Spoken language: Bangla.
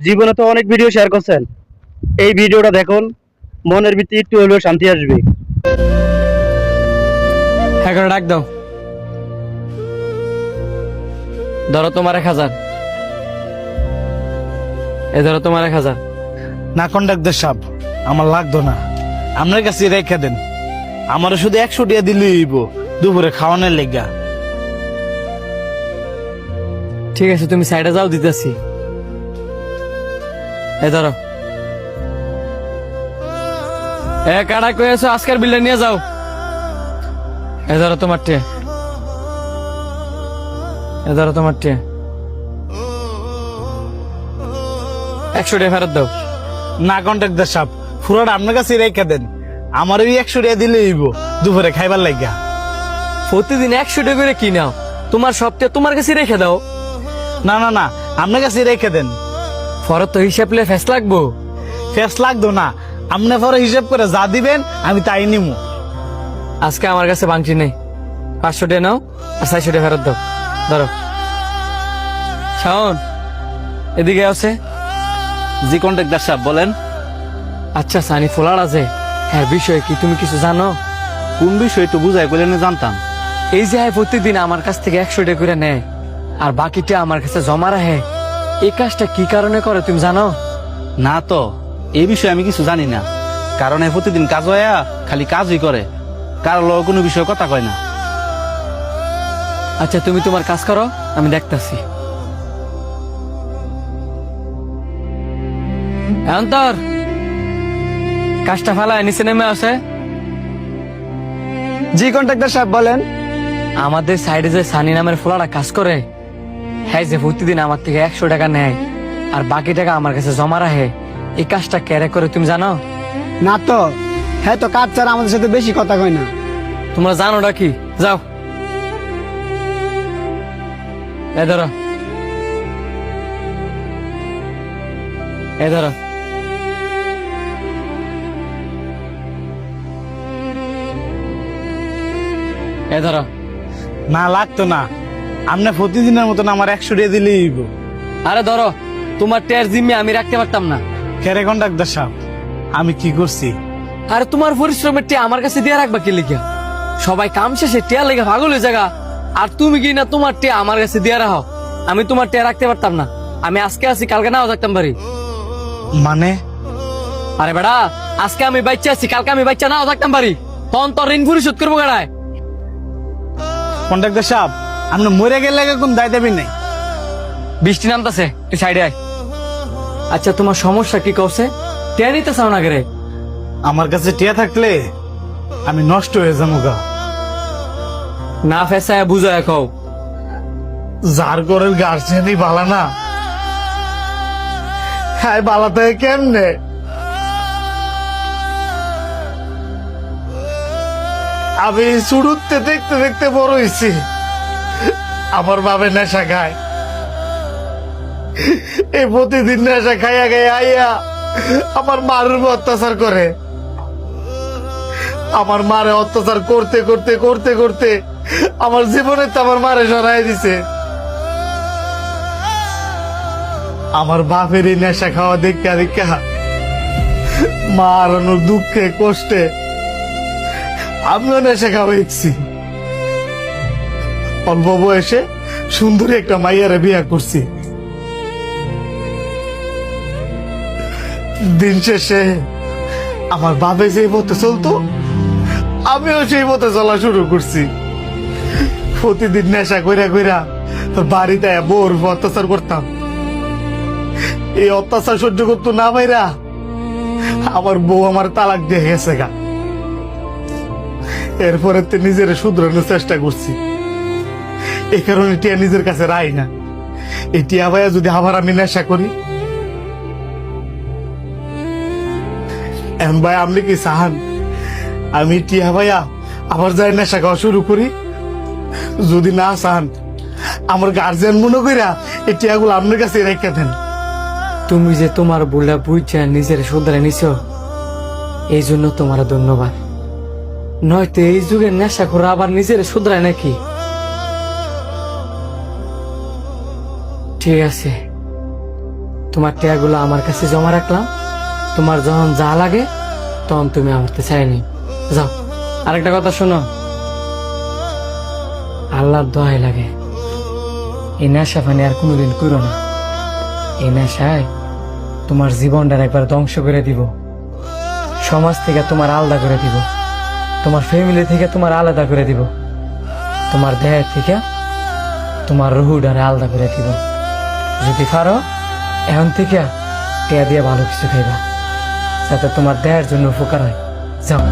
জীবনে তো অনেক ভিডিও শেয়ার করছেন, এই ভিডিওটা দেখুন, মনের ভিতরে একটু হলেও শান্তি আসবে। হ্যাঁ করে ডাক দাও। ধরো তোমার 1000। এ ধরো তোমার 1000। না কন্ডাক্টর সাহেব, আমার লাগতো না, আপনার কাছে রেখে দেন। আমার শুধু 100 টাকা দিলেই হইব দুপুরে খাওয়ানোর লেগা। ঠিক আছে, তুমি সাইডে যাও, দিতেছি। এ ধরো। কাটা কয়েছো, আজকের বিলটা নিয়ে যাও। এ ধরো তোমার টে। এ ধরো তোমার টে। 100 টাকা ফেরত দাও। না কন্ডাক্টর সাহেব, পুরোটা আপনার কাছে রেখে দেন। আমার ওই 100 টাকা দিলেই হইব দুপুরে খাইবার লেগা। প্রতিদিন 100 টাকা করে কি নাও? তোমার সপ্তাহে তোমার কাছে রেখে দাও। না না না, আপনার কাছে রেখে দেন। ফরত তো হিসাব লে ফেস লাগবো। ফেস লাগতো না, আপনি পরে হিসাব করে যা দিবেন আমি তাই নিমু। আজকে আমার কাছে বাংটি নেই। 500 টাকা নাও আর 400 টাকা ফেরত দাও। ধরো। শাওন, এদিকে আছে। জি কন্ট্রাক্টর সাহেব বলেন। আচ্ছা সানি ফোলার আছে, হ্যাঁ বিষয় কি তুমি কিছু জানো? কোন বিষয় একটু বুঝাই বলে জানতাম। এই যে প্রতিদিন আমার কাছ থেকে 100 টাকা করে নেয় আর বাকিটা আমার কাছে জমা রাখে, এই কাজটা কি কারণে করে তুমি জানো? না তো, এই বিষয়ে আমি কিছু জানি না। কারণ প্রতিদিন কাজ হইয়া খালি কাজই করে, কারো লগে কোনো বিষয়ে কথা কয় না। আচ্ছা তুমি তোমার কাজ করো, আমি দেখতাছি। অন্তর, কাজটা ফেলায় নিচে নেমে আসে। জি কন্ট্রাক্টর সাহেব বলেন। আমাদের সাইডে যে সানি নামের ফোলাটা কাজ করে, হ্যাঁ যে প্রতিদিন আমার থেকে 100 টাকা নেয় আর বাকি টাকা আমার কাছে জমা রাখে, এই কাজটা কেরে করে তুমি জানো? না তো, হ্যাঁ তো কাজ ছাড়া আমাদের সাথে বেশি কথা কয় না। তোমরা জানোটা কি? যাও। এ ধরো। এ ধরো। এ ধরো। না লাগতো না, আপনি প্রতিদিনের মতন আমার 100 টাকা দিলেই হইব। আরে ধরো, তোমার টের জিম্মি আমি রাখতে পারতাম না। কেরে কন্ডাক্টর সাহেব, আমি কি করছি? আরে তোমার পরিশ্রমের টিয়া আমার কাছে দিয়ে রাখবা কি লিখা? সবাই কাম শেষে টিয়া লেগে পাগল হয়ে জায়গা, আর তুমি কি না তোমার টিয়া আমার কাছে দিয়ে রাখো? আমি তোমার টিয়া রাখতে পারতাম না। আমি আজকে আছি, কালকে নাও থাকতাম পারি। মানে? আরে বেড়া, আজকে আমি বাচ্চা আছি, কালকে আমি বাচ্চা নাও থাকতাম পারি। তখন তোর ঋণ পরিশোধ করবো গাড়ায়। কন্ডাক্টর সাহেব, আপনি মরে গেলে কোন দায় দেবেন নাই। বৃষ্টি নামতেছে, তুই সাইডে আয়। আচ্ছা তোমার সমস্যা কি কৌছে? টিয়া নিতে চাও না রে? আমার কাছে টিয়া থাকলে আমি নষ্ট হয়ে যাবো গা। না ফেসায় বুঝায় কও। যার ঘরের গার্জেনই বালা না, হ্যাঁ বালা থাকে কেমনে? আমি শুরুতে দেখতে দেখতে বড় হয়েছি। আমার বাবে নেশা খায়, এই প্রতিদিন নেশা খাইয়া খাইয়া আইয়া আমার মার উপর অত্যাচার করে। আমার মারে অত্যাচার করতে করতে করতে করতে আমার জীবনে তো আমার মারে সরাই দিছে। আমার বাপের এই নেশা খাওয়া দেখা দেখা মা হারানোর দুঃখে কষ্টে আমিও নেশা খাওয়াইছি। অল্প বয়সে সুন্দরী একটা মাইয়ারে বিয়ে করছি। দিন শেষে আমার বাপে যেই পথে চলতো আমিও সেই পথে চলা শুরু করছি। প্রতিদিন নেশা কইরা কইরা তোর বাড়িতে বোর অত্যাচার করতাম। এই অত্যাচার সহ্য করতো না ভাইরা আমার বউ আমার তালাক দিয়ে গেছে গা। এরপরে তো নিজের শুধরানোর চেষ্টা করছি। এই কারণে টিয়া নিজের কাছে রাই না। এই টিয়া ভাইয়া যদি আবার আমি নেশা করি, এখন ভাই আপনি কি চাহান আমি টিয়া ভাইয়া আবার যাই নেশা খাওয়া শুরু করি? যদি না চান আমার গার্জিয়ান মনে কইরা এই টিয়াগুলো আপনার কাছে রেখে দেন। তুমি যে তোমার বুলা বুঝা নিজের শুধরে নিছ, এই জন্য তোমার ধন্যবাদ। নয়তো এই যুগে নেশা করে আবার নিজের শুধরায় নাকি? ঠিক আছে, তোমার টিয়াগুলো আমার কাছে জমা রাখলাম, তোমার যখন যা লাগে তখন তুমি আমার তো চাইনি। যাও, আরেকটা কথা শোনো, আল্লাহর দোহাই লাগে, এই নেশা পানি আর কোনোদিন করো না। এই নেশায় তোমার জীবনটার একবার ধ্বংস করে দিব, সমাজ থেকে তোমার আলাদা করে দিব, তোমার ফ্যামিলি থেকে তোমার আলাদা করে দিব, তোমার দেহের থেকে তোমার রুহুডারে আলাদা করে দিব। যদি পারো এখন থেকে টিয়া দিয়ে ভালো কিছু খাইবা, যাতে তোমার দেহের জন্য উপকার হয়। যাও।